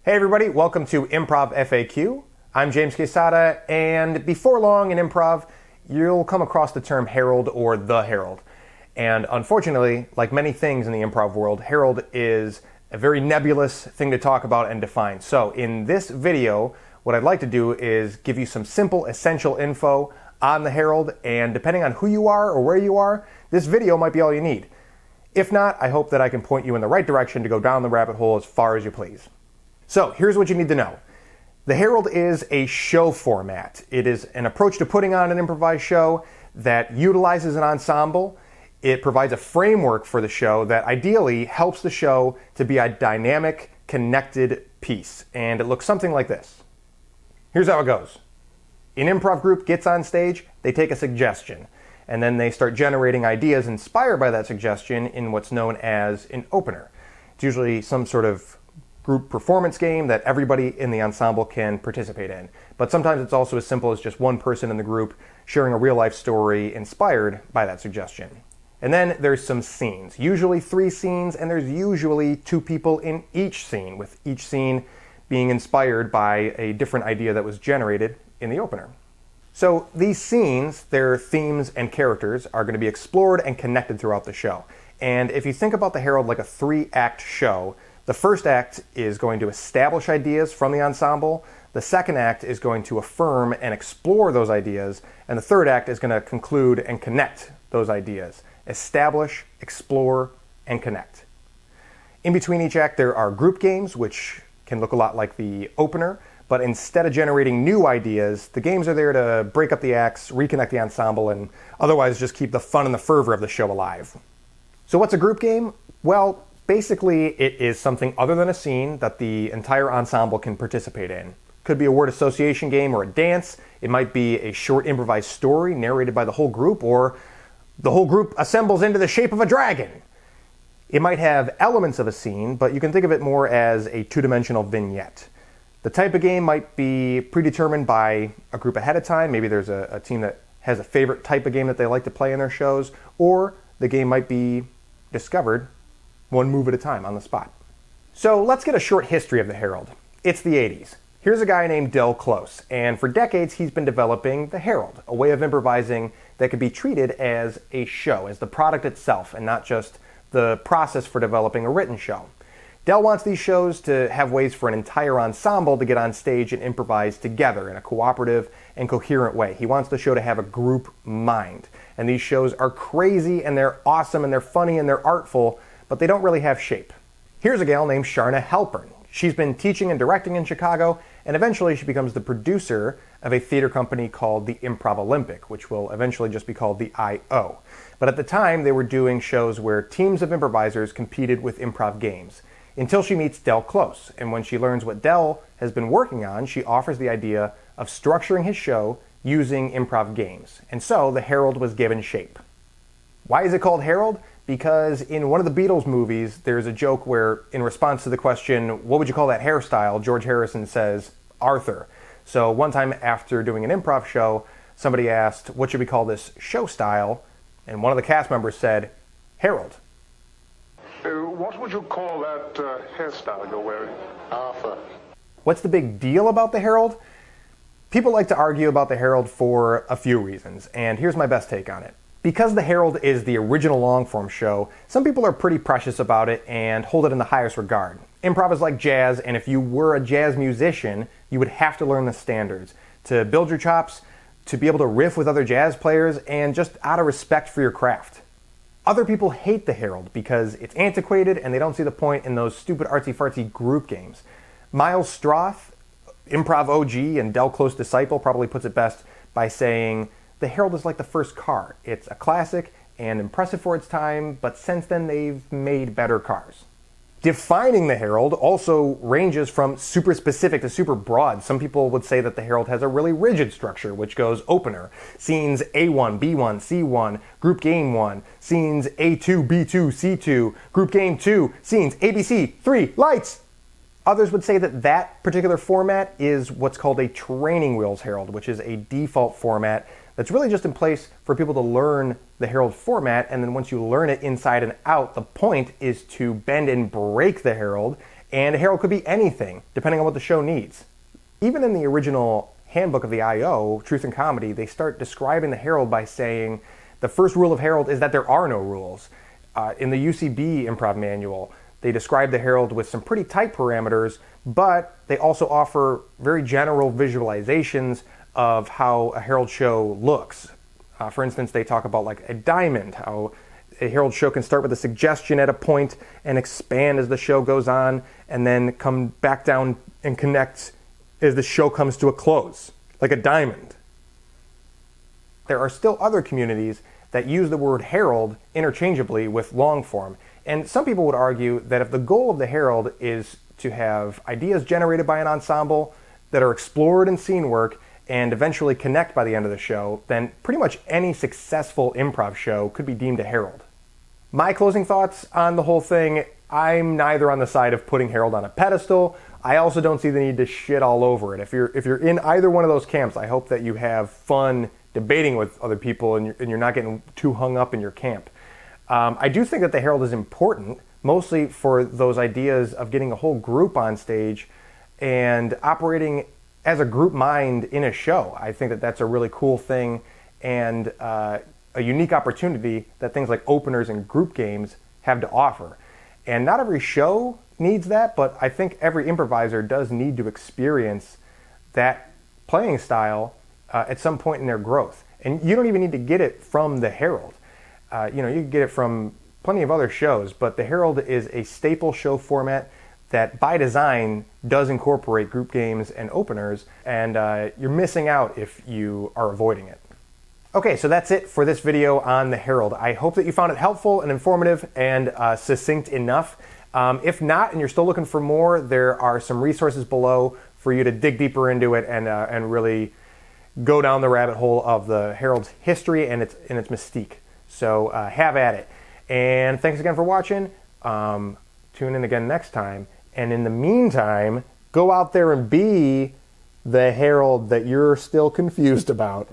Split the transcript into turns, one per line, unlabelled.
Hey everybody, welcome to Improv FAQ. I'm James Quesada, and before long in improv, you'll come across the term herald or the herald. And unfortunately, like many things in the improv world, herald is a very nebulous thing to talk about and define. So in this video, what I'd like to do is give you some simple, essential info on the herald, and depending on who you are or where you are, this video might be all you need. If not, I hope that I can point you in the right direction to go down the rabbit hole as far as you please. So here's what you need to know. The herald is a show format. It is an approach to putting on an improvised show that utilizes an ensemble. It provides a framework for the show that ideally helps the show to be a dynamic, connected piece. And it looks something like this. Here's how it goes. An improv group gets on stage, they take a suggestion, and then they start generating ideas inspired by that suggestion in what's known as an opener. It's usually some sort of group performance game that everybody in the ensemble can participate in. But sometimes it's also as simple as just one person in the group sharing a real life story inspired by that suggestion. And then there's some scenes, usually 3 scenes, and there's usually 2 people in each scene, with each scene being inspired by a different idea that was generated in the opener. So these scenes, their themes and characters, are going to be explored and connected throughout the show. And if you think about the herald like a 3-act show, the first act is going to establish ideas from the ensemble, the second act is going to affirm and explore those ideas, and the third act is going to conclude and connect those ideas. Establish, explore, and connect. In between each act there are group games, which can look a lot like the opener, but instead of generating new ideas, the games are there to break up the acts, reconnect the ensemble, and otherwise just keep the fun and the fervor of the show alive. So what's a group game? Well, basically, it is something other than a scene that the entire ensemble can participate in. Could be a word association game or a dance. It might be a short improvised story narrated by the whole group, or the whole group assembles into the shape of a dragon. It might have elements of a scene, but you can think of it more as a 2-dimensional vignette. The type of game might be predetermined by a group ahead of time. Maybe there's a team that has a favorite type of game that they like to play in their shows, or the game might be discovered one move at a time on the spot. So let's get a short history of the herald. It's the 80s. Here's a guy named Del Close, and for decades he's been developing the herald, a way of improvising that could be treated as a show, as the product itself, and not just the process for developing a written show. Del wants these shows to have ways for an entire ensemble to get on stage and improvise together in a cooperative and coherent way. He wants the show to have a group mind. And these shows are crazy, and they're awesome, and they're funny, and they're artful, but they don't really have shape. Here's a gal named Sharna Halpern. She's been teaching and directing in Chicago, and eventually she becomes the producer of a theater company called the Improv Olympic, which will eventually just be called the I.O. But at the time, they were doing shows where teams of improvisers competed with improv games, until she meets Del Close. And when she learns what Del has been working on, she offers the idea of structuring his show using improv games. And so the herald was given shape. Why is it called herald? Because in one of the Beatles movies, there's a joke where, in response to the question, what would you call that hairstyle? George Harrison says, Arthur. So one time after doing an improv show, somebody asked, what should we call this show style? And one of the cast members said, herald.
What would you call that hairstyle you're wearing?
Arthur.
What's the big deal about the herald? People like to argue about the herald for a few reasons, and here's my best take on it. Because the herald is the original long-form show, some people are pretty precious about it and hold it in the highest regard. Improv is like jazz, and if you were a jazz musician, you would have to learn the standards to build your chops, to be able to riff with other jazz players, and just out of respect for your craft. Other people hate the herald because it's antiquated and they don't see the point in those stupid artsy-fartsy group games. Miles Stroth, Improv OG and Del Close disciple, probably puts it best by saying, the herald is like the first car. It's a classic and impressive for its time, but since then they've made better cars. Defining the herald also ranges from super specific to super broad. Some people would say that the herald has a really rigid structure, which goes opener, scenes A1, B1, C1, group game 1, scenes A2, B2, C2, group game 2, scenes ABC, 3, lights. Others would say that that particular format is what's called a training wheels herald, which is a default format that's really just in place for people to learn the herald format, and then once you learn it inside and out, the point is to bend and break the herald And a herald could be anything, depending on what the show needs. Even in the original handbook of the I.O., Truth and Comedy, they start describing the herald by saying, the first rule of herald is that there are no rules. In the UCB Improv Manual, they describe the herald with some pretty tight parameters, but they also offer very general visualizations of how a herald show looks. For instance, they talk about like a diamond, how a herald show can start with a suggestion at a point and expand as the show goes on, and then come back down and connect as the show comes to a close, like a diamond. There are still other communities that use the word herald interchangeably with long form. And some people would argue that if the goal of the herald is to have ideas generated by an ensemble that are explored in scene work and eventually connect by the end of the show, then pretty much any successful improv show could be deemed a herald. My closing thoughts on the whole thing: I'm neither on the side of putting herald on a pedestal. I also don't see the need to shit all over it. If you're in either one of those camps, I hope that you have fun debating with other people and you're not getting too hung up in your camp. I do think that the herald is important, mostly for those ideas of getting a whole group on stage and operating as a group mind in a show. I think that that's a really cool thing and a unique opportunity that things like openers and group games have to offer. And not every show needs that, but I think every improviser does need to experience that playing style at some point in their growth. And you don't even need to get it from the herald. You can get it from plenty of other shows, but the herald is a staple show format that by design does incorporate group games and openers, and you're missing out if you are avoiding it. Okay, so that's it for this video on the herald. I hope that you found it helpful and informative and succinct enough. If not, and you're still looking for more, there are some resources below for you to dig deeper into it and really go down the rabbit hole of the herald's history and its mystique. So have at it. And thanks again for watching. Tune in again next time. And in the meantime, go out there and be the herald that you're still confused about.